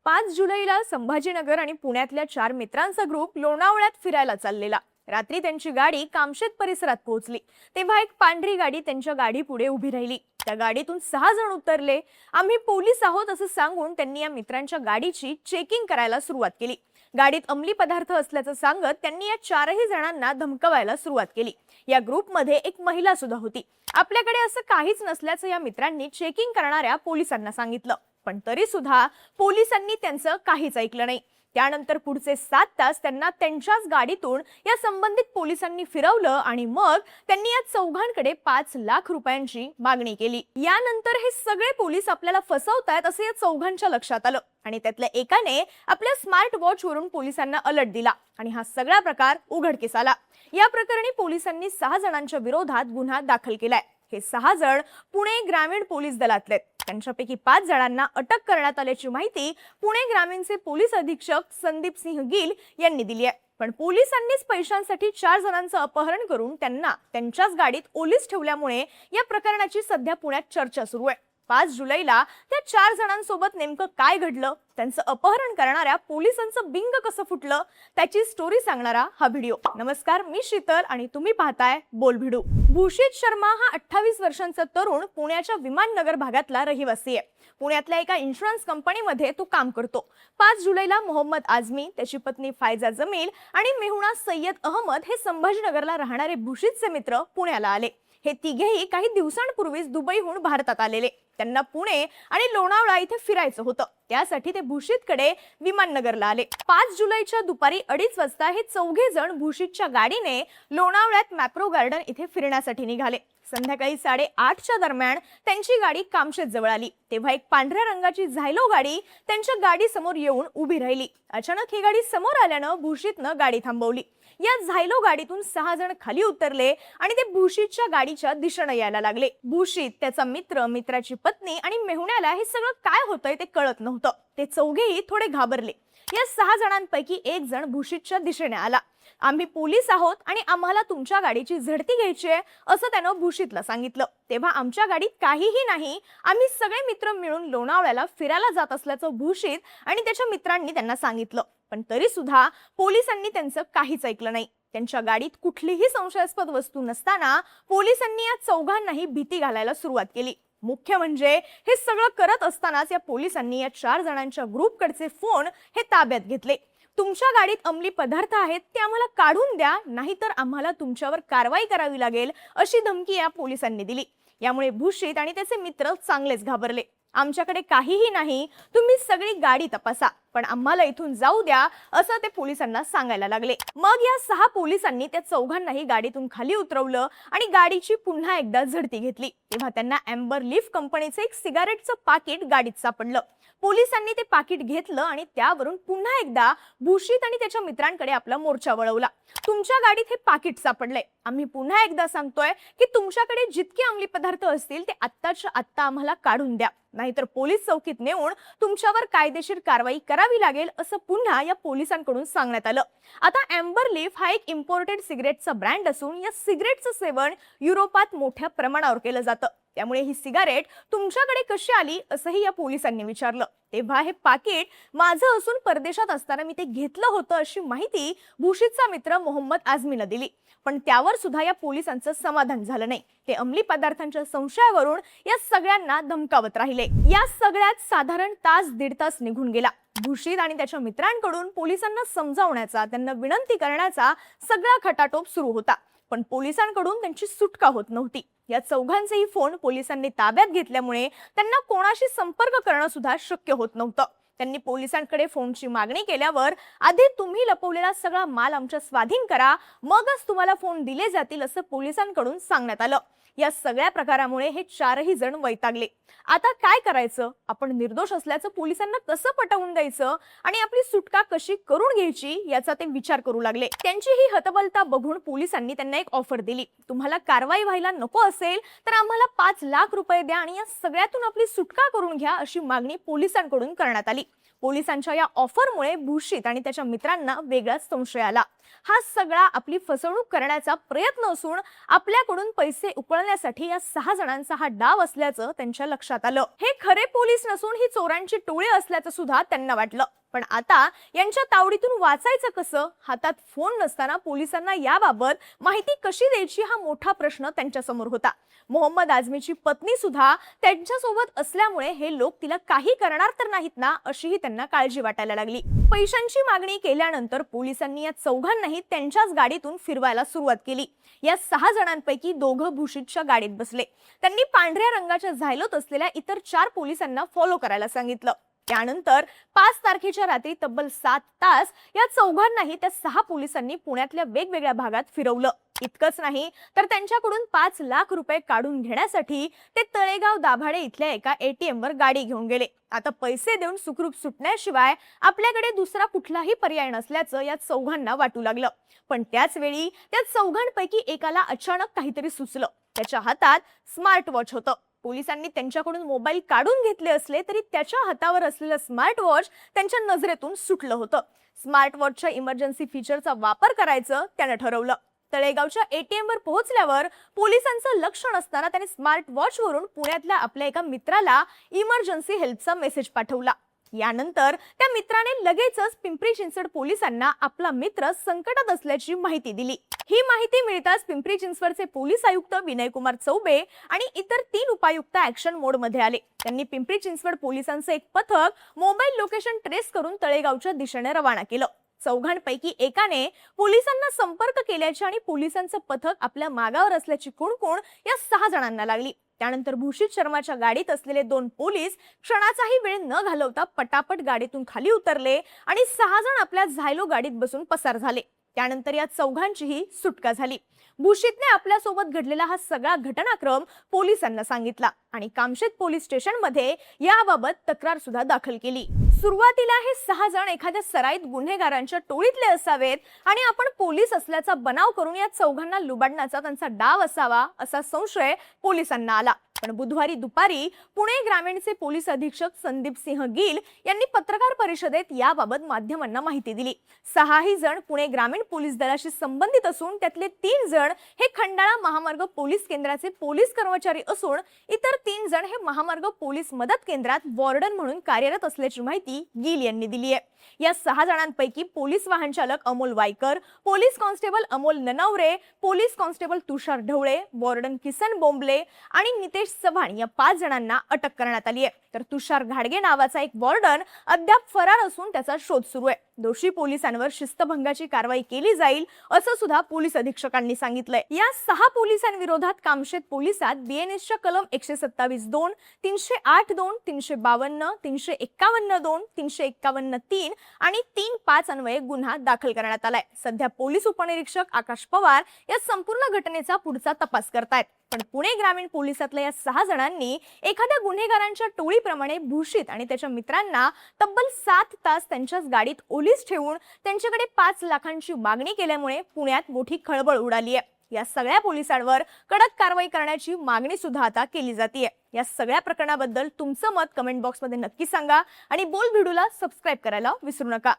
5 जुलैला संभाजीनगर आणि पुण्यातल्या 4 मित्रांचा ग्रुप लोणावळ्यात फिरायला चाललेला। रात्री त्यांची गाडी कामशेत परिसरात पोहोचली तेव्हा एक पांढरी गाडी त्यांच्या गाडी पुढे उभी राहिली। त्या गाडीतून 6 जण उतरले। आम्ही पोलीस आहोत असं सांगून त्यांनी या मित्रांच्या गाडीची चेकिंग करायला सुरुवात केली। गाडीत अंमली पदार्थ असल्याचं सांगत त्यांनी या 4ही जणांना धमकावायला सुरुवात केली। या ग्रुपमध्ये एक महिला सुद्धा होती। आपल्याकडे असं काहीच नसल्याचं या मित्रांनी चेकिंग करणाऱ्या पोलिसांना सांगितलं, पण तरी सुद्धा पोलिसांनी त्यांचं काहीच ऐकलं नाही। त्यानंतर पुढचे 7 तास त्यांना त्यांच्याच गाडीतून या संबंधित पोलिसांनी फिरवलं आणि मग त्यांनी या चौघांकडे 5 लाख रुपयांची मागणी केली। यानंतर हे सगळे पोलीस आपल्याला फसवतायत असं या चौघांच्या लक्षात आलं आणि त्यातल्या एकाने आपल्या स्मार्ट वॉच वरून पोलिसांना अलर्ट दिला आणि हा सगळा प्रकार उघडकीस आला। या प्रकरणी पोलिसांनी 6 जणांच्या विरोधात गुन्हा दाखल केलाय। हे 6 जण पुणे ग्रामीण पोलीस दलातले आहेत। त्यांच्यापैकी 5 जणांना अटक करण्यात आल्याची माहिती पुणे ग्रामीणचे पोलीस अधीक्षक संदीप सिंह गिल यांनी दिली आहे। पण पोलिसांनीच पैशांसाठी 4 जणांचं अपहरण करून त्यांना त्यांच्याच गाडीत ओलीस ठेवल्यामुळे या प्रकरणाची सध्या पुण्यात चर्चा सुरू आहे। 5 जुलैला त्या 4 जणांसोबत नेमकं काय घडलं, त्यांचं अपहरण करणाऱ्या पोलिसांचं बिंग कसं फुटलं, त्याची स्टोरी सांगणारा हा व्हिडिओ। नमस्कार, मी शीतल आणि तुम्ही पाहताय बोलभिडू। भूषित शर्मा हा 28 वर्षांचा तरुण पुण्याच्या विमाननगर भागातला रहिवासी आहे। पुण्यातल्या एका इन्शुरन्स कंपनीमध्ये तो काम करतो। 5 जुलैला मोहम्मद आझमी, त्याची पत्नी फायजा जमील आणि मेहुणा सय्यद अहमद हे संभाजीनगरला राहणारे भूषितचे मित्र पुण्याला आले। हे तिघेही काही दिवसांपूर्वीच दुबईहून भारतात आलेले। त्यांना पुणे आणि लोणावळा इथे फिरायचं होतं, त्यासाठी ते भूषितकडे विमाननगरला आले। 5 जुलैच्या दुपारी 2:30 वाजता हे चौघे जण भूषितच्या गाडीने लोणावळ्यात मॅप्रो गार्डन इथे फिरण्यासाठी निघाले। संध्याकाळी 8:30च्या दरम्यान त्यांची गाडी कामशेत जवळ आली तेव्हा एक पांढऱ्या रंगाची झायलो गाडी त्यांच्या गाडी समोर येऊन उभी राहिली। अचानक ही गाडी समोर आल्यानं भूषितनं गाडी थांबवली। या झायलो गाडीतून 6 जण खाली उतरले आणि ते भूषितच्या गाडीच्या दिशेने यायला लागले। भूषित, त्याचा मित्र, मित्राची पत्नी आणि मेहुण्याला हे सगळं काय होतंय ते कळत नव्हतं। ते चौघेही थोडे घाबरले। या 6 जणांपैकी एक जण भूषितच्या दिशेने आला। आम्ही पोलीस आहोत आणि आम्हाला तुमच्या गाडीची झडती घ्यायची आहे असं त्यानं भूषितला सांगितलं। तेव्हा आमच्या गाडीत काहीही नाही, आम्ही सगळे मित्र मिळून लोणावळ्याला फिरायला जात असल्याचं भूषित आणि त्याच्या मित्रांनी त्यांना सांगितलं, पण तरी सुद्धा पोलिसांनी त्यांचं काहीच ऐकलं नाही। त्यांच्या गाडीत कुठलीही संशयास्पद वस्तू नसताना पोलिसांनी या चौघांनाही भीती घालायला सुरुवात केली। मुख्य म्हणजे हे सगळं करत असतानाच या पोलिसांनी या 4 जणांच्या ग्रुपकडचे फोन हे ताब्यात घेतले। तुमच्या गाडीत अंमली पदार्थ आहेत ते आम्हाला काढून द्या, नाहीतर आम्हाला तुमच्यावर कारवाई करावी लागेल अशी धमकी या पोलिसांनी दिली। यामुळे भूषित आणि त्याचे मित्र चांगलेच घाबरले। आमच्याकडे काहीही नाही, तुम्ही सगळी गाडी तपासा, पण आम्हाला इथून जाऊ द्या असं ते पोलिसांना सांगायला लागले। मग या 6 पोलिसांनी त्या चौघांनाही गाडीतून खाली उतरवलं आणि गाडीची पुन्हा एकदा झडती घेतली तेव्हा त्यांना एम्बर लीफ कंपनीचे एक सिगारेटचं पाकिट गाडीत सापडलं। पोलिसांनी ते पाकिट घेतलं आणि त्यावरून पुन्हा एकदा भूषित आणि त्याच्या मित्रांकडे आपला मोर्चा वळवला। तुमच्या गाडीत हे पाकिट सापडलंय, आम्ही पुन्हा एकदा सांगतोय की तुमच्याकडे जितके अंमली पदार्थ असतील ते आत्ताच्या आत्ता आम्हाला काढून द्या, नाहीतर पोलीस चौकीत नेऊन तुमच्यावर कायदेशीर कारवाई करावी लागेल असं पुन्हा या पोलिसांकडून सांगण्यात आलं। आता एम्बर लीफ हा एक इम्पोर्टेड सिगरेटचा ब्रँड असून या सिगरेटचं सेवन युरोपात मोठ्या प्रमाणावर केलं जातं। त्यामुळे ही सिगारेट तुमच्याकडे कशी आली असंही या पोलिसांनी विचारलं। तेव्हा हे पाकिट माझं असून परदेशात असताना मी ते घेतलं होतं अशी माहिती भूषितचा मित्र मोहम्मद आझमीनं दिली, पण त्यावर सुद्धा या पोलिसांचं समाधान झालं नाही। ते अंमली पदार्थांच्या संशयावरून या सगळ्यांना धमकावत राहिले। या सगळ्यात साधारण तास 1.5 तास निघून गेला। भूषित आणि त्याच्या मित्रांकडून पोलिसांना समजावण्याचा, त्यांना विनंती करण्याचा सगळा खटाटोप सुरू होता, पण पोलिसांकडून त्यांची सुटका होत नव्हती। या चौघांचेही फोन पोलिसांनी ताब्यात घेतल्यामुळे त्यांना कोणाशी संपर्क करणं सुद्धा शक्य होत नव्हतं। त्यांनी पोलिसांकडे फोनची मागणी केल्यावर आधी तुम्ही लपवलेला सगळा माल आमच्या स्वाधीन करा, मगच तुम्हाला फोन दिले जातील असं पोलिसांकडून सांगण्यात आलं। या सगळ्या प्रकारामुळे हे 4ही जण वैतागले। आता काय करायचं, आपण निर्दोष असल्याचं पोलिसांना कसं पटवून द्यायचं आणि आपली सुटका कशी करून घ्यायची याचा ते विचार करू लागले। त्यांची ही हतबलता बघून पोलिसांनी त्यांना एक ऑफर दिली, तुम्हाला कारवाई व्हायला नको असेल तर आम्हाला 5 लाख रुपये द्या आणि या सगळ्यातून आपली सुटका करून घ्या अशी मागणी पोलिसांकडून करण्यात आली। पोलिसांच्या या ऑफरमुळे भूषित आणि त्याच्या मित्रांना वेगळाच संशय आला। हा सगळा आपली फसवणूक करण्याचा प्रयत्न असून आपल्याकडून पैसे उकळण्यासाठी या 6 जणांचा हा डाव असल्याचं त्यांच्या लक्षात आलं। हे खरे पोलीस नसून ही चोरांची टोळी असल्याचं सुद्धा त्यांना वाटलं। पण आता यांच्या तावडीतून वाचायचं कसं? हातात फोन नसताना पोलिसांना याबाबत माहिती कशी द्यायची हा मोठा प्रश्न त्यांच्या समोर होता। मोहम्मद आझमीची पत्नी सुद्धा त्यांच्यासोबत असल्यामुळे हे लोक तिला काही करणार तर नाहीत ना अशीही त्यांना काळजी वाटायला लागली। पैशांची मागणी केल्यानंतर पोलिसांनी या चौघांनाही त्यांच्याच गाडीतून फिरवायला सुरुवात केली। या 6 जणांपैकी दोघं भूषितच्या गाडीत बसले। त्यांनी पांढऱ्या रंगाच्या झायलोत असलेल्या इतर 4 पोलिसांना फॉलो करायला सांगितलं। त्यानंतर 5 तारखेच्या रात्री तब्बल 7 तास या चौघांनाही त्या 6 पोलिसांनी पुण्यातल्या वेगवेगळ्या भागात फिरवलं। इतकंच नाही तर त्यांच्याकडून 5 लाख रुपये काढून घेण्यासाठी ते तळेगाव दाभाडे इथल्या एका ATM वर गाडी घेऊन गेले। आता पैसे देऊन सुखरूप सुटण्याशिवाय आपल्याकडे दुसरा कुठलाही पर्याय नसल्याचं या चौघांना वाटू लागलं। पण त्याच वेळी त्या चौघांपैकी एकाला अचानक काहीतरी सुचलं। त्याच्या हातात स्मार्ट वॉच होतं। पोलिसांनी त्यांच्याकडून मोबाईल काढून घेतले असले तरी त्याच्या हातावर असलेलं स्मार्ट वॉच त्यांच्या नजरेतून सुटलं होतं। स्मार्ट वॉचच्या इमर्जन्सी फीचरचा वापर करायचं त्यानं ठरवलं। तळेगावच्या ATM वर पोहोचल्यावर पोलिसांचं लक्ष नसताना त्याने स्मार्ट वॉच वरून पुण्यातल्या आपल्या एका मित्राला इमर्जन्सी हेल्पचा मेसेज पाठवला। यानंतर त्या मित्राने लगेचच पिंपरी चिंचवड पोलिसांना आपला मित्र संकटात असल्याची माहिती दिली। ही माहिती मिळताच पिंपरी चिंचवडचे पोलीस आयुक्त विनयकुमार चौबे आणि इतर 3 उपायुक्त ऍक्शन मोड मध्ये आले। त्यांनी पिंपरी चिंचवड पोलिसांचे एक पथक मोबाईल लोकेशन ट्रेस करून तळेगावच्या दिशेने रवाना केलं। चौघांपैकी एकाने पोलिसांना संपर्क केल्याची आणि पोलिसांचं पथक आपल्या मागावर असल्याची कुणकुण या 6 जणांना लागली। त्यानंतर भूषित शर्माच्या गाडीत असलेले 2 पोलीस क्षणाचाही वेळ न घालवता पटापट गाडीतून खाली उतरले आणि 6 जण आपल्या झायलो गाडीत बसून पसार झाले। त्यानंतर या चौघांचीही सुटका झाली। भूषितने आपल्यासोबत घडलेला हा सगळा घटनाक्रम पोलिसांना सांगितला आणि कामशेत पोलीस स्टेशनमध्ये याबाबत तक्रार सुद्धा दाखल केली। सुरुवातीला हे 6 जण एखाद्या सराईत गुन्हेगारांच्या टोळीतले असावेत आणि आपण पोलीस असल्याचा बनाव करून या चौघांना लुबाडण्याचा त्यांचा डाव असावा असा संशय पोलिसांना आला। पण बुधवारी दुपारी पुणे ग्रामीणचे पोलीस अधीक्षक संदीप सिंह गिल यांनी पत्रकार परिषदेत याबाबत माध्यमांना माहिती दिली। 6ही जण पुणे ग्रामीण पोलीस दलाशी संबंधित असून त्यातले 3 जण हे खंडाळा महामार्ग पोलीस केंद्राचे पोलीस कर्मचारी असून इतर 3 जण हे महामार्ग पोलीस मदत केंद्रात वॉर्डन म्हणून कार्यरत असल्याची माहिती गिल यांनी दिली आहे। या 6 जणांपैकी पोलीस वाहन चालक Amol Waikar, police constable Amol Nanaware, police constable Tushar Dhawale, warden Kisan Bombale आणि नितेश चव्हाण या 5 जणांना अटक करण्यात आली आहे। तर तुषार घाडगे नावाचा एक वॉर्डन अद्याप फरार असून त्याचा शोध सुरू आहे। दोषी पोलिसांवर शिस्तभंगाची कारवाई केली जाईल असं सुद्धा पोलीस अधीक्षकांनी सांगितलंय। या 6 पोलिसांविरोधात कामशेत पोलिसात BNSच्या कलम 127(2), 308(2), 352, 351(2), 351(3) आणि 3(5) अन्वये गुन्हा दाखल करण्यात आलाय। सध्या पोलीस उपनिरीक्षक आकाश पवार या संपूर्ण घटनेचा पुढचा तपास करतायत। पण पुणे ग्रामीण पोलिसातल्या या 6 जणांनी एखाद्या गुन्हेगारांच्या टोळीप्रमाणे भूषित आणि त्याच्या मित्रांना तब्बल 7 तास त्यांच्याच गाडीत ओलीस ठेवून त्यांच्याकडे 5 लाखांची मागणी केल्यामुळे पुण्यात मोठी खळबळ उडाली आहे। या सगळ्या पोलिसांवर कडक कारवाई करण्याची मागणी सुद्धा आता केली जाते। या सगळ्या प्रकरणाबद्दल तुमचं मत कमेंट बॉक्समध्ये नक्की सांगा आणि बोल व्हिडिओला सबस्क्राइब करायला विसरू नका।